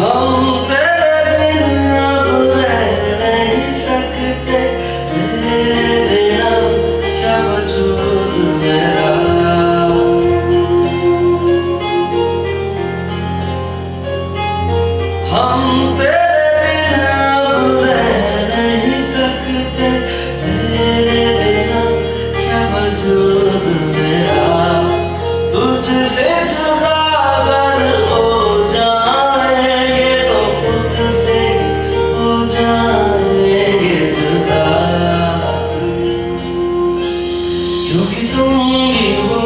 हम तेरे बिन अब रह नहीं सकते, तेरे बिना क्या वजूद मेरा। हम तेरे बिन अब रह नहीं सकते, तेरे बिना क्या वजूद मेरा। तुझसे जुदा अगर हो जाएंगे तो खुद से हो जाएंगे जुदा, क्योंकि तुम ही हो,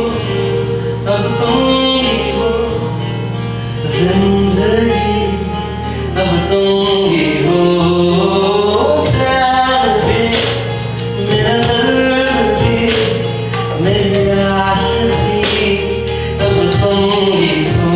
अब तुम ही हो जिंदगी, अब तुम ही हो चैन भी, मेरा दर्द भी, मेरी आस भी, अब तुम ही हो।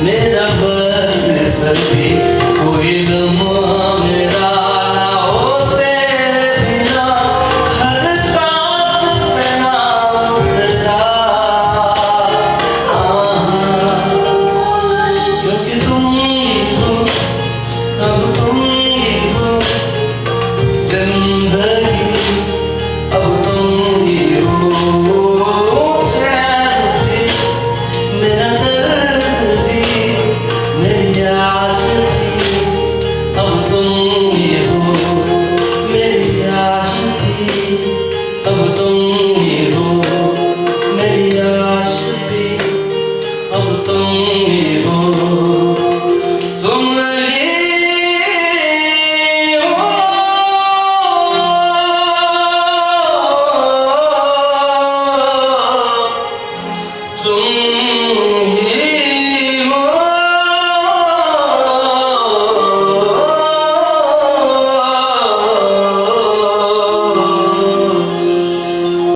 मेरा बर्द सभी कोई लम्हा मेरा ना हो तेरे बिना, हर सांस में नाम तेरा। क्योंकि तुम ही हो, अब तुम ही हो जिंदगी, अब तुम ही हो चैन भी, मेरा दर्द भी, मेरी आस भी, अब तुम ही हो। मेरी आस भी, अब तुम ही हो। मेरी आस भी, अब तुम ही हो। तुम ही हो, तुम